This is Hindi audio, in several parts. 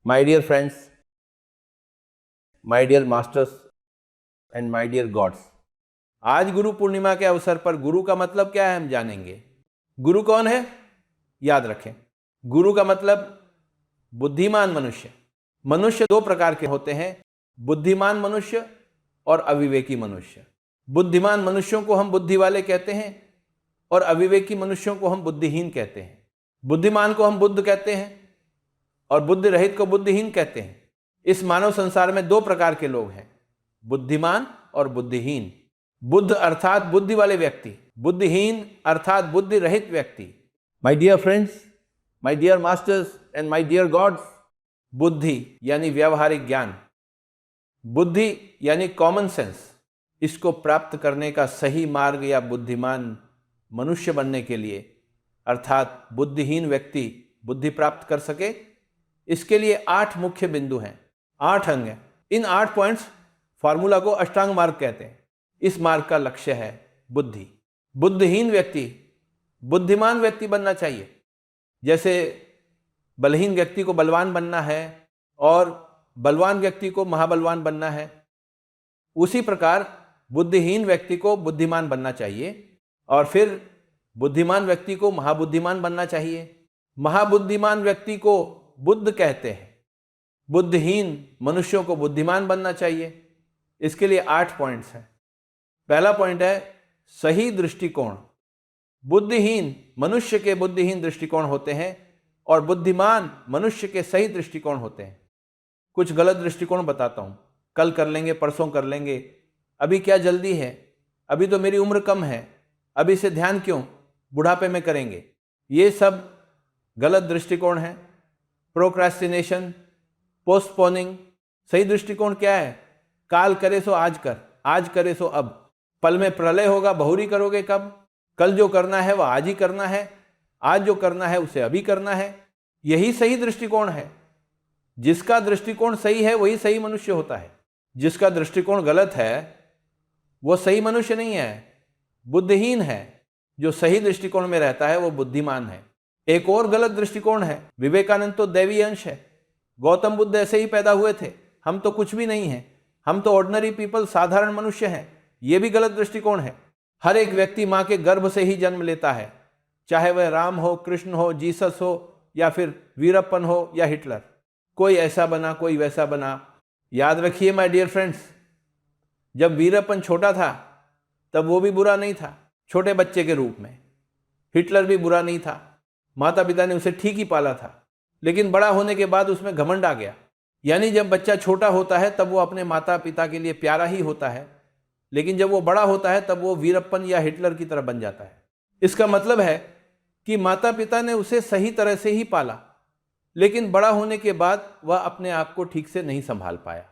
My dear friends, my dear masters and my dear gods, आज गुरु पूर्णिमा के अवसर पर गुरु का मतलब क्या है हम जानेंगे। गुरु कौन है? याद रखें, गुरु का मतलब बुद्धिमान मनुष्य। मनुष्य दो प्रकार के होते हैं, बुद्धिमान मनुष्य और अविवेकी मनुष्य। बुद्धिमान मनुष्यों को हम बुद्धि वाले कहते हैं और अविवेकी मनुष्यों को हम बुद्धिहीन कहते हैं। बुद्धिमान को हम बुद्ध कहते हैं और बुद्धि रहित को बुद्धिहीन कहते हैं। इस मानव संसार में दो प्रकार के लोग हैं, बुद्धिमान और बुद्धिहीन। बुद्ध अर्थात बुद्धि वाले व्यक्ति, बुद्धिहीन अर्थात बुद्धि रहित व्यक्ति। My dear friends, my dear masters and my dear gods, बुद्धि यानी व्यवहारिक ज्ञान, बुद्धि यानी कॉमन सेंस, इसको प्राप्त करने का सही मार्ग या बुद्धिमान मनुष्य बनने के लिए अर्थात बुद्धिहीन व्यक्ति बुद्धि प्राप्त कर सके, इसके लिए 8 मुख्य बिंदु हैं, 8 अंग हैं। इन 8 पॉइंट्स फार्मूला को अष्टांग मार्ग कहते हैं। इस मार्ग का लक्ष्य है बुद्धि। बुद्धिहीन व्यक्ति बुद्धिमान व्यक्ति बनना चाहिए। जैसे बलहीन व्यक्ति को बलवान बनना है और बलवान व्यक्ति को महाबलवान बनना है, उसी प्रकार बुद्धिहीन व्यक्ति को बुद्धिमान बनना चाहिए और फिर बुद्धिमान व्यक्ति को महाबुद्धिमान बनना चाहिए। महाबुद्धिमान व्यक्ति को बुद्ध कहते हैं, बुद्धिहीन मनुष्यों को बुद्धिमान बनना चाहिए। इसके लिए 8 पॉइंट्स हैं। पहला पॉइंट है सही दृष्टिकोण। बुद्धिहीन मनुष्य के बुद्धिहीन दृष्टिकोण होते हैं और बुद्धिमान मनुष्य के सही दृष्टिकोण होते हैं। कुछ गलत दृष्टिकोण बताता हूं, कल कर लेंगे, परसों कर लेंगे, अभी क्या जल्दी है, अभी तो मेरी उम्र कम है, अभी से ध्यान क्यों, बुढ़ापे में करेंगे। ये सब गलत दृष्टिकोण है। Procrastination, postponing. सही दृष्टिकोण क्या है? काल करे सो आज कर, आज करे सो अब। पल में प्रलय होगा, बहुरी करोगे कब? कल जो करना है वह आज ही करना है, आज जो करना है उसे अभी करना है। यही सही दृष्टिकोण है। जिसका दृष्टिकोण सही है वही सही मनुष्य होता है। जिसका दृष्टिकोण गलत है वो सही मनुष्य नहीं है, बुद्धिहीन है। जो सही दृष्टिकोण में रहता है वो बुद्धिमान है। एक और गलत दृष्टिकोण है, विवेकानंद तो दैवीय अंश है, गौतम बुद्ध ऐसे ही पैदा हुए थे, हम तो कुछ भी नहीं हैं, हम तो ऑर्डिनरी पीपल, साधारण मनुष्य हैं। ये भी गलत दृष्टिकोण है। हर एक व्यक्ति माँ के गर्भ से ही जन्म लेता है, चाहे वह राम हो, कृष्ण हो, जीसस हो या फिर वीरप्पन हो या हिटलर। कोई ऐसा बना, कोई वैसा बना। याद रखिए माय डियर फ्रेंड्स, जब वीरप्पन छोटा था तब वो भी बुरा नहीं था, छोटे बच्चे के रूप में। हिटलर भी बुरा नहीं था, माता पिता ने उसे ठीक ही पाला था। लेकिन बड़ा होने के बाद उसमें घमंड आ गया। यानी जब बच्चा छोटा होता है तब वो अपने माता पिता के लिए प्यारा ही होता है, लेकिन जब वो बड़ा होता है तब वो वीरप्पन या हिटलर की तरह बन जाता है। इसका मतलब है कि माता पिता ने उसे सही तरह से ही पाला, लेकिन बड़ा होने के बाद वह अपने आप को ठीक से नहीं संभाल पाया।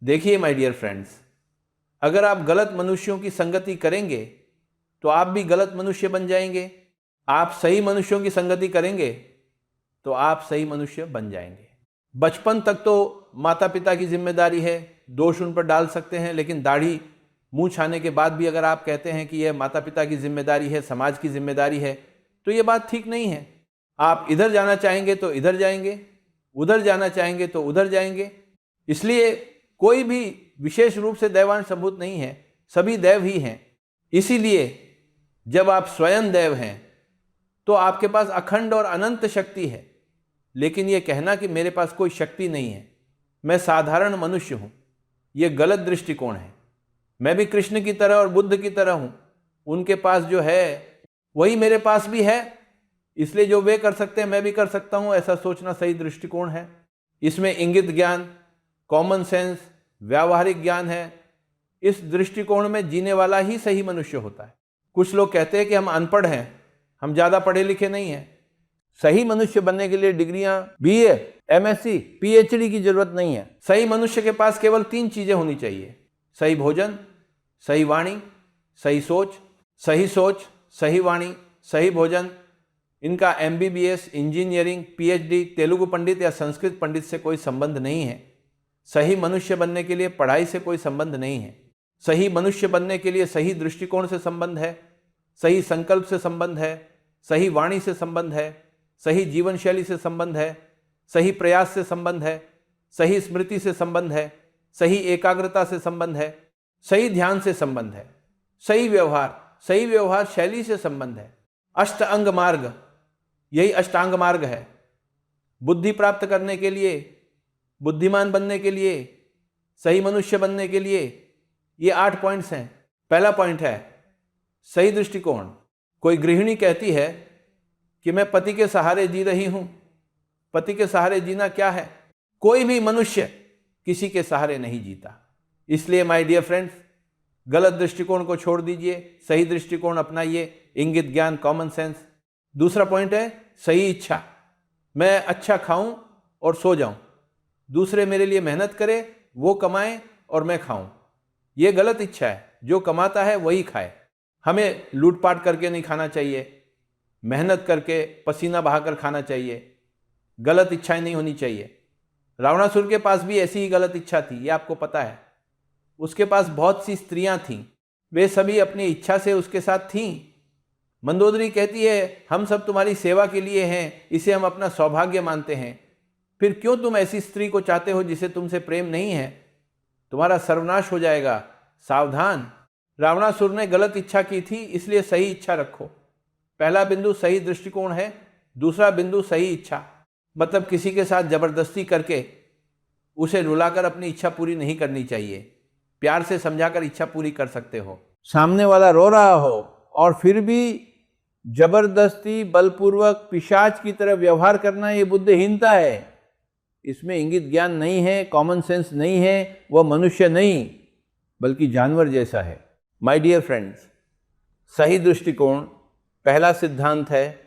देखिए माय डियर फ्रेंड्स, अगर आप गलत मनुष्यों की संगति करेंगे तो आप भी गलत मनुष्य बन जाएंगे। आप सही मनुष्यों की संगति करेंगे तो आप सही मनुष्य बन जाएंगे। बचपन तक तो माता पिता की जिम्मेदारी है, दोष उन पर डाल सकते हैं, लेकिन दाढ़ी मुंह छाने के बाद भी अगर आप कहते हैं कि यह माता पिता की जिम्मेदारी है, समाज की जिम्मेदारी है, तो ये बात ठीक नहीं है। आप इधर जाना चाहेंगे तो इधर जाएंगे, उधर जाना चाहेंगे तो उधर जाएंगे। इसलिए कोई भी विशेष रूप से दैवांश संभूत नहीं है, सभी दैव ही हैं। इसीलिए जब आप स्वयं दैव हैं तो आपके पास अखंड और अनंत शक्ति है। लेकिन यह कहना कि मेरे पास कोई शक्ति नहीं है, मैं साधारण मनुष्य हूं, यह गलत दृष्टिकोण है। मैं भी कृष्ण की तरह और बुद्ध की तरह हूं, उनके पास जो है वही मेरे पास भी है, इसलिए जो वे कर सकते हैं मैं भी कर सकता हूं, ऐसा सोचना सही दृष्टिकोण है। इसमें इंगित ज्ञान, कॉमन सेंस, व्यावहारिक ज्ञान है। इस दृष्टिकोण में जीने वाला ही सही मनुष्य होता है। कुछ लोग कहते हैं कि हम अनपढ़ हैं, हम ज़्यादा पढ़े लिखे नहीं हैं। सही मनुष्य बनने के लिए डिग्रियां BA, MSc, PhD की जरूरत नहीं है। सही मनुष्य के पास केवल 3 चीजें होनी चाहिए, सही भोजन, सही वाणी, सही सोच। सही सोच, सही वाणी, सही भोजन, इनका MBBS, इंजीनियरिंग, PhD, तेलुगु पंडित या संस्कृत पंडित से कोई संबंध नहीं है। सही मनुष्य बनने के लिए पढ़ाई से कोई संबंध नहीं है। सही मनुष्य बनने के लिए सही दृष्टिकोण से संबंध है, सही संकल्प से संबंध है, सही वाणी से संबंध है, सही जीवन शैली से संबंध है, सही प्रयास से संबंध है, सही स्मृति से संबंध है, सही एकाग्रता से संबंध है, सही ध्यान से संबंध है, सही व्यवहार शैली से संबंध है। अष्ट अंग मार्ग, यही अष्टांग मार्ग है। बुद्धि प्राप्त करने के लिए, बुद्धिमान बनने के लिए, सही मनुष्य बनने के लिए ये 8 पॉइंट्स हैं। पहला पॉइंट है सही दृष्टिकोण। कोई गृहिणी कहती है कि मैं पति के सहारे जी रही हूं। पति के सहारे जीना क्या है? कोई भी मनुष्य किसी के सहारे नहीं जीता। इसलिए माय डियर फ्रेंड्स, गलत दृष्टिकोण को छोड़ दीजिए, सही दृष्टिकोण अपनाइए, इंगित ज्ञान, कॉमन सेंस। दूसरा पॉइंट है सही इच्छा। मैं अच्छा खाऊं और सो जाऊं, दूसरे मेरे लिए मेहनत करे, वो कमाए और मैं खाऊं। ये गलत इच्छा है। जो कमाता है वही खाए। हमें लूटपाट करके नहीं खाना चाहिए, मेहनत करके पसीना बहाकर खाना चाहिए। गलत इच्छाएं नहीं होनी चाहिए। रावणासुर के पास भी ऐसी ही गलत इच्छा थी, ये आपको पता है। उसके पास बहुत सी स्त्रियां थीं, वे सभी अपनी इच्छा से उसके साथ थीं। मंदोदरी कहती है हम सब तुम्हारी सेवा के लिए हैं, इसे हम अपना सौभाग्य मानते हैं। फिर क्यों तुम ऐसी स्त्री को चाहते हो जिसे तुमसे प्रेम नहीं है? तुम्हारा सर्वनाश हो जाएगा, सावधान। रावणासुर ने गलत इच्छा की थी, इसलिए सही इच्छा रखो। पहला बिंदु सही दृष्टिकोण है। दूसरा बिंदु सही इच्छा, मतलब किसी के साथ जबरदस्ती करके उसे रुलाकर अपनी इच्छा पूरी नहीं करनी चाहिए। प्यार से समझाकर इच्छा पूरी कर सकते हो। सामने वाला रो रहा हो और फिर भी जबरदस्ती बलपूर्वक पिशाच की तरह व्यवहार करना, ये बुद्धिहीनता है। इसमें इंगित ज्ञान नहीं है, कॉमन सेंस नहीं है, वह मनुष्य नहीं बल्कि जानवर जैसा है। माय डियर फ्रेंड्स, सही दृष्टिकोण पहला सिद्धांत है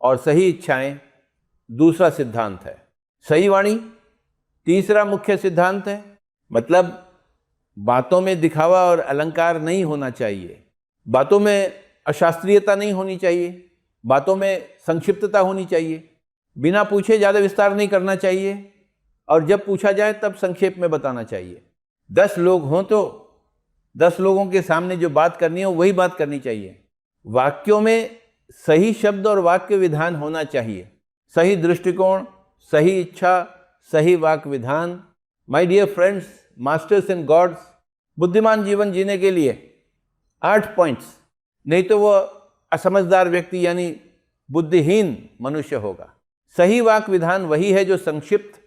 और सही इच्छाएं दूसरा सिद्धांत है। सही वाणी तीसरा मुख्य सिद्धांत है। मतलब बातों में दिखावा और अलंकार नहीं होना चाहिए, बातों में अशास्त्रीयता नहीं होनी चाहिए, बातों में संक्षिप्तता होनी चाहिए, बिना पूछे ज़्यादा विस्तार नहीं करना चाहिए, और जब पूछा जाए तब संक्षेप में बताना चाहिए। 10 लोग हों तो 10 लोगों के सामने जो बात करनी हो वही बात करनी चाहिए। वाक्यों में सही शब्द और वाक्य विधान होना चाहिए। सही दृष्टिकोण, सही इच्छा, सही वाक्य विधान। My dear friends, masters and gods, बुद्धिमान जीवन जीने के लिए 8 पॉइंट्स, नहीं तो वो असमझदार व्यक्ति यानी बुद्धिहीन मनुष्य होगा। सही वाक्य विधान वही है जो संक्षिप्त,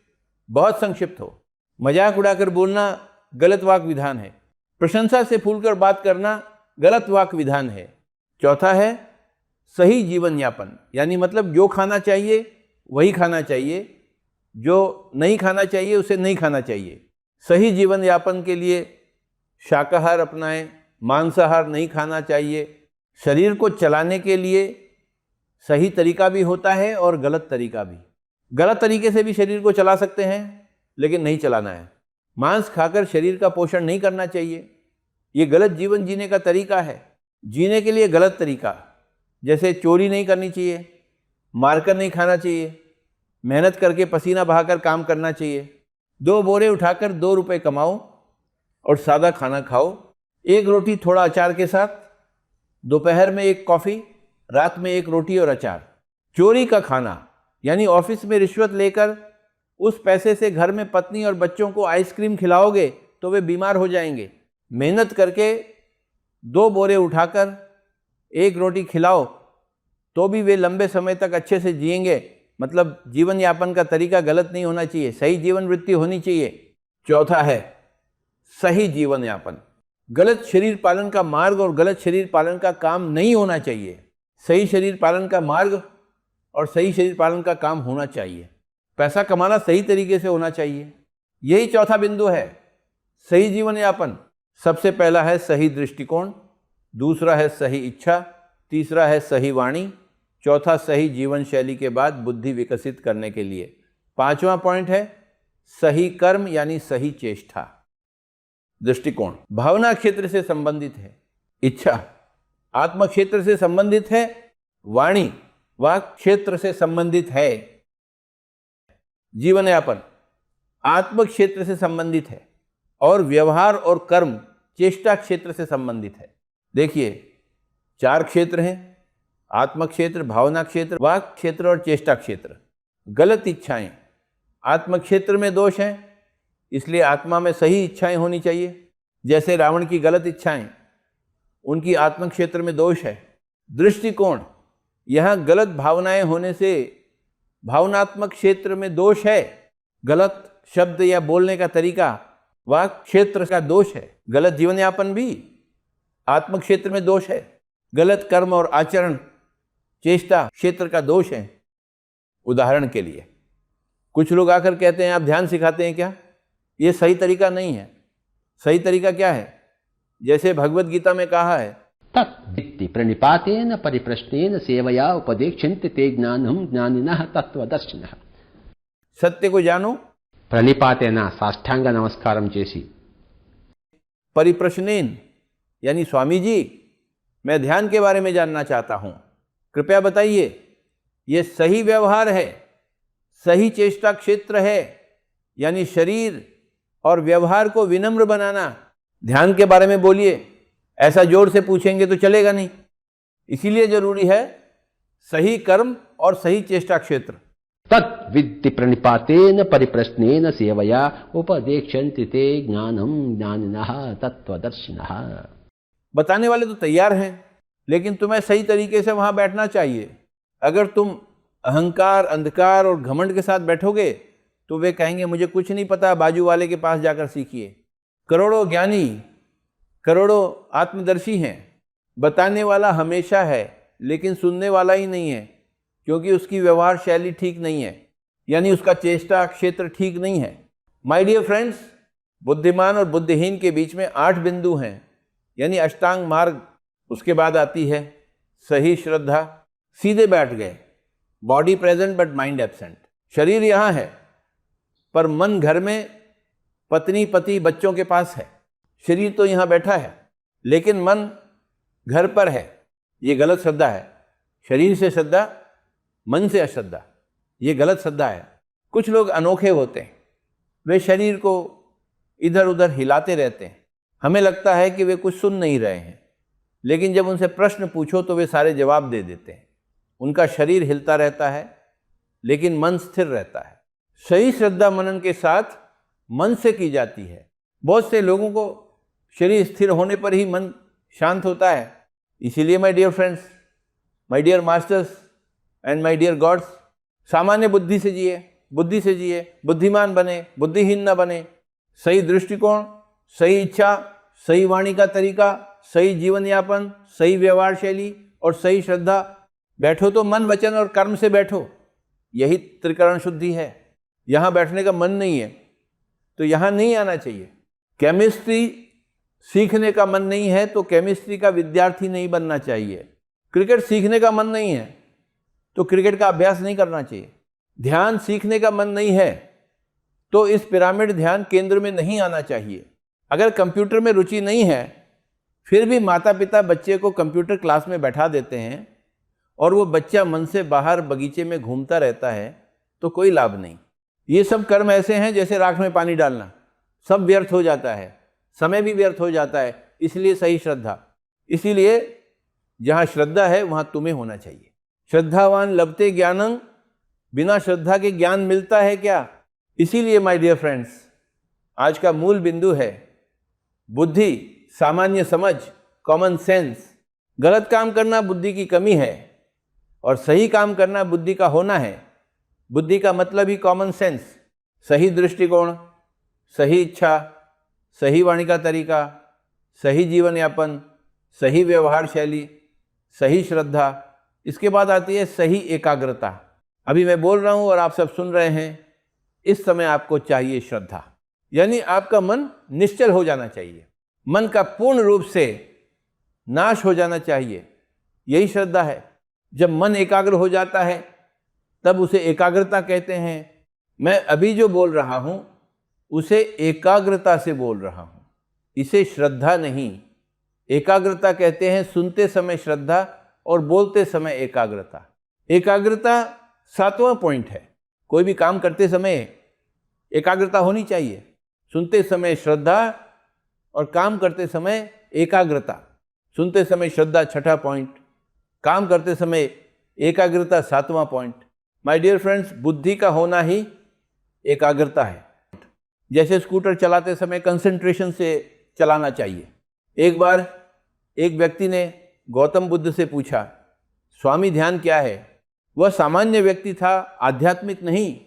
बहुत संक्षिप्त हो। मजाक उड़ाकर बोलना गलत वाक्य विधान है। प्रशंसा से फूलकर बात करना गलत वाक्य विधान है। चौथा है सही जीवन यापन, यानी मतलब जो खाना चाहिए वही खाना चाहिए, जो नहीं खाना चाहिए उसे नहीं खाना चाहिए। सही जीवन यापन के लिए शाकाहार अपनाएं, मांसाहार नहीं खाना चाहिए। शरीर को चलाने के लिए सही तरीका भी होता है और गलत तरीका भी। गलत तरीके से भी शरीर को चला सकते हैं, लेकिन नहीं चलाना है। मांस खाकर शरीर का पोषण नहीं करना चाहिए, ये गलत जीवन जीने का तरीका है। जीने के लिए गलत तरीका, जैसे चोरी नहीं करनी चाहिए, मारकर नहीं खाना चाहिए, मेहनत करके पसीना बहाकर काम करना चाहिए। 2 बोरे उठाकर 2 रुपये कमाओ और सादा खाना खाओ। 1 रोटी थोड़ा अचार के साथ, दोपहर में 1 कॉफ़ी, रात में 1 रोटी और अचार। चोरी का खाना यानी ऑफिस में रिश्वत लेकर उस पैसे से घर में पत्नी और बच्चों को आइसक्रीम खिलाओगे तो वे बीमार हो जाएंगे। मेहनत करके 2 बोरे उठाकर 1 रोटी खिलाओ तो भी वे लंबे समय तक अच्छे से जिएंगे। मतलब जीवन यापन का तरीका गलत नहीं होना चाहिए, सही जीवन वृत्ति होनी चाहिए। चौथा है सही जीवन यापन। गलत शरीर पालन का मार्ग और गलत शरीर पालन का काम नहीं होना चाहिए। सही शरीर पालन का मार्ग और सही शरीर पालन का काम होना चाहिए। पैसा कमाना सही तरीके से होना चाहिए। यही चौथा बिंदु है सही जीवन यापन। सबसे पहला है सही दृष्टिकोण, दूसरा है सही इच्छा, तीसरा है सही वाणी, चौथा सही जीवन शैली के बाद बुद्धि विकसित करने के लिए। 5वां पॉइंट है सही कर्म यानी सही चेष्टा। दृष्टिकोण भावना क्षेत्र से संबंधित है, इच्छा आत्म क्षेत्र से संबंधित है, वाणी वाक क्षेत्र से संबंधित है, जीवन यापन आत्म क्षेत्र से संबंधित है और व्यवहार और कर्म चेष्टा क्षेत्र से संबंधित है। देखिए 4 क्षेत्र हैं, आत्म क्षेत्र, भावना क्षेत्र, वाक क्षेत्र और चेष्टा क्षेत्र। गलत इच्छाएं आत्म क्षेत्र में दोष है, इसलिए आत्मा में सही इच्छाएं होनी चाहिए। जैसे रावण की गलत इच्छाएं, उनकी आत्म क्षेत्र में दोष है। दृष्टिकोण, यहाँ गलत भावनाएं होने से भावनात्मक क्षेत्र में दोष है। गलत शब्द या बोलने का तरीका वह क्षेत्र का दोष है। गलत जीवन यापन भी आत्म क्षेत्र में दोष है। गलत कर्म और आचरण चेष्टा क्षेत्र का दोष है। उदाहरण के लिए कुछ लोग आकर कहते हैं आप ध्यान सिखाते हैं क्या? ये सही तरीका नहीं है। सही तरीका क्या है? जैसे भगवत गीता में कहा है, तत्वित्ति प्रणिपातेन परिप्रश्नेन सेवया उपदेक्षन्ते ते ज्ञानम ज्ञानिनः तत्वदर्शिनः। सत्य को जानो, प्रणिपातेन साष्टांग नमस्कारम చేసి, परिप्रश्नेन यानी स्वामी जी मैं ध्यान के बारे में जानना चाहता हूं, कृपया बताइए ये सही व्यवहार है, सही चेष्टा क्षेत्र है, यानी शरीर और व्यवहार को विनम्र बनाना। ध्यान के बारे में बोलिए, ऐसा जोर से पूछेंगे तो चलेगा नहीं। इसीलिए जरूरी है सही कर्म और सही चेष्टा क्षेत्र। तद्वित्ति प्रणिपातेन परिप्रश्नेन सेवया उपदेक्षन्ते ते ज्ञानम ज्ञानिनः तत्वदर्शिनः। बताने वाले तो तैयार हैं, लेकिन तुम्हें सही तरीके से वहां बैठना चाहिए। अगर तुम अहंकार, अंधकार और घमंड के साथ बैठोगे तो वे कहेंगे मुझे कुछ नहीं पता, बाजू वाले के पास जाकर सीखिए। करोड़ों ज्ञानी, करोड़ों आत्मदर्शी हैं, बताने वाला हमेशा है लेकिन सुनने वाला ही नहीं है, क्योंकि उसकी व्यवहार शैली ठीक नहीं है, यानी उसका चेष्टा क्षेत्र ठीक नहीं है। माय डियर फ्रेंड्स, बुद्धिमान और बुद्धिहीन के बीच में 8 बिंदु हैं, यानी अष्टांग मार्ग। उसके बाद आती है सही श्रद्धा। सीधे बैठ गए, body present but mind absent. शरीर यहाँ है पर मन घर में, पत्नी पति बच्चों के पास है। शरीर तो यहाँ बैठा है लेकिन मन घर पर है। ये गलत श्रद्धा है। शरीर से श्रद्धा, मन से अश्रद्धा, ये गलत श्रद्धा है। कुछ लोग अनोखे होते हैं, वे शरीर को इधर उधर हिलाते रहते हैं। हमें लगता है कि वे कुछ सुन नहीं रहे हैं, लेकिन जब उनसे प्रश्न पूछो तो वे सारे जवाब दे देते हैं। उनका शरीर हिलता रहता है लेकिन मन स्थिर रहता है। सही श्रद्धा मनन के साथ मन से की जाती है। बहुत से लोगों को शरीर स्थिर होने पर ही मन शांत होता है। इसीलिए my dear friends, my dear masters and my dear gods, सामान्य बुद्धि से जिए, बुद्धि से जिए, बुद्धिमान बने, बुद्धिहीन न बने। सही दृष्टिकोण, सही इच्छा, सही वाणी का तरीका, सही जीवन यापन, सही व्यवहार शैली और सही श्रद्धा। बैठो तो मन, वचन और कर्म से बैठो, यही त्रिकरण शुद्धि है। यहाँ बैठने का मन नहीं है तो यहाँ नहीं आना चाहिए। केमिस्ट्री सीखने का मन नहीं है तो केमिस्ट्री का विद्यार्थी नहीं बनना चाहिए। क्रिकेट सीखने का मन नहीं है तो क्रिकेट का अभ्यास नहीं करना चाहिए। ध्यान सीखने का मन नहीं है तो इस पिरामिड ध्यान केंद्र में नहीं आना चाहिए। अगर कंप्यूटर में रुचि नहीं है फिर भी माता पिता बच्चे को कंप्यूटर क्लास में बैठा देते हैं और वो बच्चा मन से बाहर बगीचे में घूमता रहता है तो कोई लाभ नहीं। ये सब कर्म ऐसे हैं जैसे राख में पानी डालना, सब व्यर्थ हो जाता है, समय भी व्यर्थ हो जाता है। इसलिए सही श्रद्धा। इसीलिए जहाँ श्रद्धा है वहाँ तुम्हें होना चाहिए। श्रद्धावान लभते ज्ञानं, बिना श्रद्धा के ज्ञान मिलता है क्या? इसीलिए माय डियर फ्रेंड्स, आज का मूल बिंदु है बुद्धि, सामान्य समझ, कॉमन सेंस। गलत काम करना बुद्धि की कमी है और सही काम करना बुद्धि का होना है। बुद्धि का मतलब ही कॉमन सेंस, सही दृष्टिकोण, सही इच्छा, सही वाणी का तरीका, सही जीवन यापन, सही व्यवहार शैली, सही श्रद्धा। इसके बाद आती है सही एकाग्रता। अभी मैं बोल रहा हूँ और आप सब सुन रहे हैं, इस समय आपको चाहिए श्रद्धा, यानी आपका मन निश्चल हो जाना चाहिए, मन का पूर्ण रूप से नाश हो जाना चाहिए। यही श्रद्धा है। जब मन एकाग्र हो जाता है तब उसे एकाग्रता कहते हैं। मैं अभी जो बोल रहा हूँ उसे एकाग्रता से बोल रहा हूँ, इसे श्रद्धा नहीं, एकाग्रता कहते हैं। सुनते समय श्रद्धा और बोलते समय एकाग्रता। एकाग्रता 7वां पॉइंट है। कोई भी काम करते समय एकाग्रता होनी चाहिए। सुनते समय श्रद्धा और काम करते समय एकाग्रता। सुनते समय श्रद्धा 6ठा पॉइंट, काम करते समय एकाग्रता 7वां पॉइंट। माय डियर फ्रेंड्स, बुद्धि का होना ही एकाग्रता है। जैसे स्कूटर चलाते समय कंसंट्रेशन से चलाना चाहिए। एक बार एक व्यक्ति ने गौतम बुद्ध से पूछा, स्वामी ध्यान क्या है? वह सामान्य व्यक्ति था, आध्यात्मिक नहीं,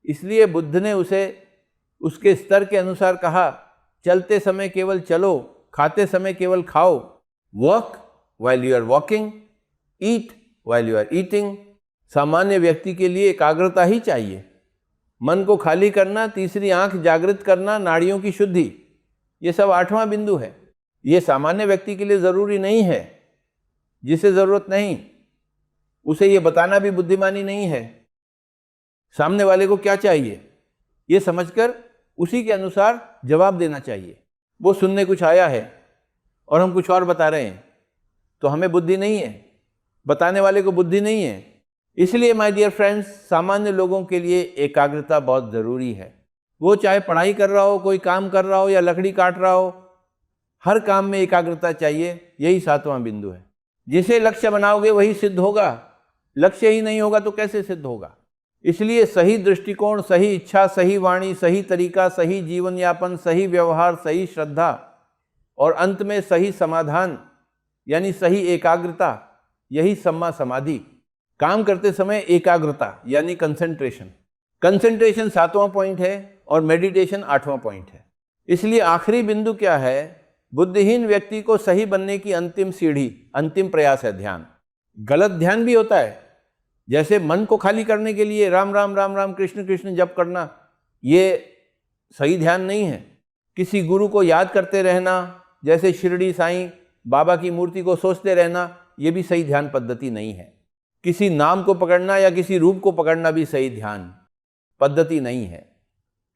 इसलिए बुद्ध ने उसे उसके स्तर के अनुसार कहा, चलते समय केवल चलो, खाते समय केवल खाओ, walk while you are walking, eat while you are eating। सामान्य व्यक्ति के लिए एकाग्रता ही चाहिए। मन को खाली करना, तीसरी आंख जागृत करना, नाड़ियों की शुद्धि, ये सब 8वां बिंदु है। ये सामान्य व्यक्ति के लिए ज़रूरी नहीं है। जिसे ज़रूरत नहीं उसे ये बताना भी बुद्धिमानी नहीं है। सामने वाले को क्या चाहिए ये समझकर उसी के अनुसार जवाब देना चाहिए। वो सुनने कुछ आया है और हम कुछ और बता रहे हैं तो हमें बुद्धि नहीं है, बताने वाले को बुद्धि नहीं है। इसलिए माय डियर फ्रेंड्स, सामान्य लोगों के लिए एकाग्रता बहुत ज़रूरी है। वो चाहे पढ़ाई कर रहा हो, कोई काम कर रहा हो या लकड़ी काट रहा हो, हर काम में एकाग्रता चाहिए। यही 7वां बिंदु है। जिसे लक्ष्य बनाओगे वही सिद्ध होगा, लक्ष्य ही नहीं होगा तो कैसे सिद्ध होगा? इसलिए सही दृष्टिकोण, सही इच्छा, सही वाणी, सही तरीका, सही जीवन यापन, सही व्यवहार, सही श्रद्धा और अंत में सही समाधान यानी सही एकाग्रता, यही सम्मा समाधि। काम करते समय एकाग्रता यानी कंसंट्रेशन। कंसंट्रेशन 7वां पॉइंट है और मेडिटेशन 8वां पॉइंट है। इसलिए आखिरी बिंदु क्या है? बुद्धिहीन व्यक्ति को सही बनने की अंतिम सीढ़ी, अंतिम प्रयास है ध्यान। गलत ध्यान भी होता है, जैसे मन को खाली करने के लिए राम राम राम राम कृष्ण कृष्ण जप करना, ये सही ध्यान नहीं है। किसी गुरु को याद करते रहना, जैसे शिरडी साईं बाबा की मूर्ति को सोचते रहना, ये भी सही ध्यान पद्धति नहीं है। किसी नाम को पकड़ना या किसी रूप को पकड़ना भी सही ध्यान पद्धति नहीं है।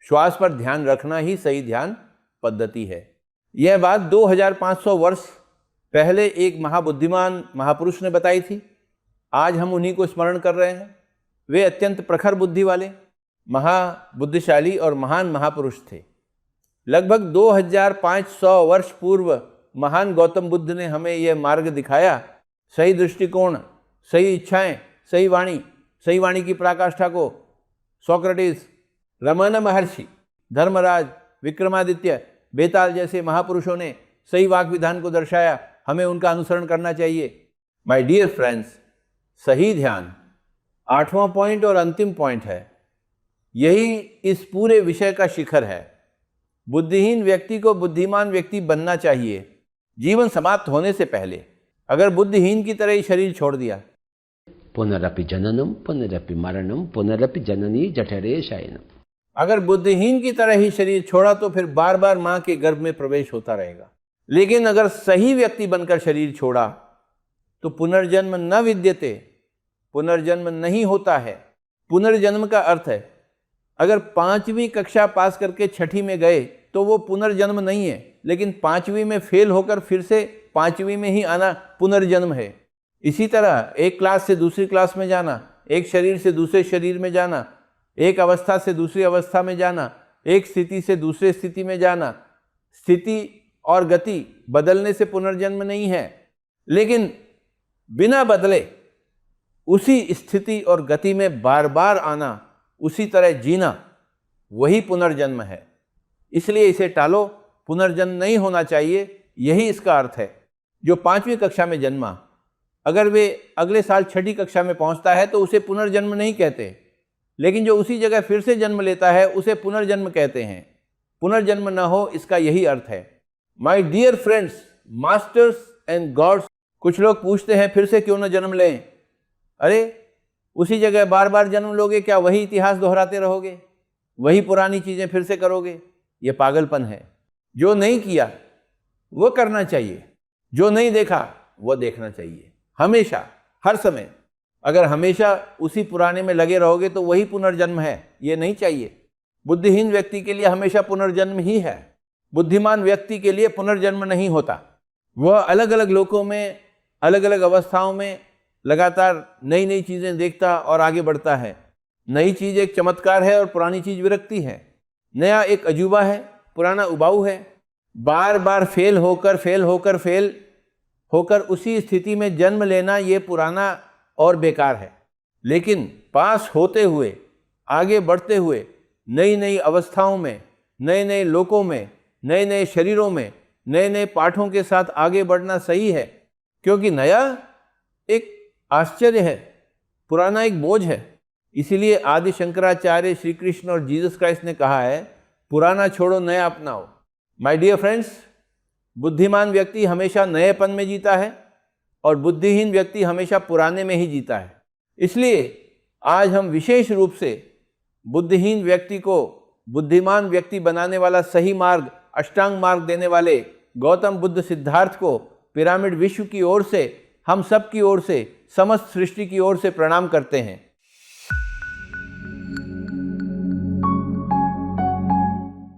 श्वास पर ध्यान रखना ही सही ध्यान पद्धति है। यह बात 2500 वर्ष पहले एक महाबुद्धिमान महापुरुष ने बताई थी। आज हम उन्हीं को स्मरण कर रहे हैं। वे अत्यंत प्रखर बुद्धि वाले महाबुद्धिशाली और महान महापुरुष थे। लगभग 2500 वर्ष पूर्व महान गौतम बुद्ध ने हमें यह मार्ग दिखाया। सही दृष्टिकोण, सही इच्छाएं, सही वाणी की पराकाष्ठा को सोक्रेटिस, रमन महर्षि, धर्मराज, विक्रमादित्य, बेताल जैसे महापुरुषों ने सही वाक विधान को दर्शाया। हमें उनका अनुसरण करना चाहिए। माय डियर फ्रेंड्स, सही ध्यान 8वां पॉइंट और अंतिम पॉइंट है। यही इस पूरे विषय का शिखर है। बुद्धिहीन व्यक्ति को बुद्धिमान व्यक्ति बनना चाहिए जीवन समाप्त होने से पहले। अगर बुद्धिहीन की तरह ही शरीर छोड़ दिया, पुनरपि जननम पुनरपि मरणम पुनरपि जननी जठरे शयनम। अगर बुद्धिहीन की तरह ही शरीर छोड़ा तो फिर बार बार मां के गर्भ में प्रवेश होता रहेगा। लेकिन अगर सही व्यक्ति बनकर शरीर छोड़ा तो पुनर्जन्म न विद्यते, पुनर्जन्म नहीं होता है। पुनर्जन्म का अर्थ है, अगर 5वीं कक्षा पास करके 6ठी में गए तो वो पुनर्जन्म नहीं है, लेकिन 5वीं में फेल होकर फिर से 5वीं में ही आना पुनर्जन्म है। इसी तरह एक क्लास से दूसरी क्लास में जाना, एक शरीर से दूसरे शरीर में जाना, एक अवस्था से दूसरी अवस्था में जाना, एक स्थिति से दूसरे स्थिति में जाना, स्थिति और गति बदलने से पुनर्जन्म नहीं है। लेकिन बिना बदले उसी स्थिति और गति में बार बार आना, उसी तरह जीना, वही पुनर्जन्म है। इसलिए इसे टालो, पुनर्जन्म नहीं होना चाहिए, यही इसका अर्थ है। जो 5वीं कक्षा में जन्मा, अगर वे अगले साल 6ठी कक्षा में पहुंचता है तो उसे पुनर्जन्म नहीं कहते, लेकिन जो उसी जगह फिर से जन्म लेता है उसे पुनर्जन्म कहते हैं। पुनर्जन्म न हो, इसका यही अर्थ है। My dear friends, masters and gods, कुछ लोग पूछते हैं फिर से क्यों न जन्म लें? अरे उसी जगह बार बार जन्म लोगे क्या? वही इतिहास दोहराते रहोगे, वही पुरानी चीजें फिर से करोगे? ये पागलपन है। जो नहीं किया वो करना चाहिए, जो नहीं देखा वो देखना चाहिए। हमेशा, हर समय। अगर हमेशा उसी पुराने में लगे रहोगे तो वही पुनर्जन्म है, ये नहीं चाहिए। बुद्धिहीन व्यक्ति के लिए हमेशा पुनर्जन्म ही है। बुद्धिमान व्यक्ति के लिए पुनर्जन्म नहीं होता। वह अलग अलग लोकों में, अलग अलग अवस्थाओं में लगातार नई नई चीज़ें देखता और आगे बढ़ता है। नई चीज़ एक चमत्कार है और पुरानी चीज़ विरक्ति है। नया एक अजूबा है, पुराना उबाऊ है। बार बार फेल होकर उसी स्थिति में जन्म लेना ये पुराना और बेकार है। लेकिन पास होते हुए, आगे बढ़ते हुए नई नई अवस्थाओं में, नए नए लोकों में, नए नए शरीरों में, नए नए पाठों के साथ आगे बढ़ना सही है, क्योंकि नया एक आश्चर्य है, पुराना एक बोझ है। इसीलिए आदि शंकराचार्य, श्री कृष्ण और जीसस क्राइस्ट ने कहा है, पुराना छोड़ो नया अपनाओ। माय डियर फ्रेंड्स, बुद्धिमान व्यक्ति हमेशा नएपन में जीता है और बुद्धिहीन व्यक्ति हमेशा पुराने में ही जीता है। इसलिए आज हम विशेष रूप से बुद्धिहीन व्यक्ति को बुद्धिमान व्यक्ति बनाने वाला सही मार्ग, अष्टांग मार्ग देने वाले गौतम बुद्ध सिद्धार्थ को पिरामिड विश्व की ओर से, हम सब की ओर से, समस्त सृष्टि की ओर से प्रणाम करते हैं।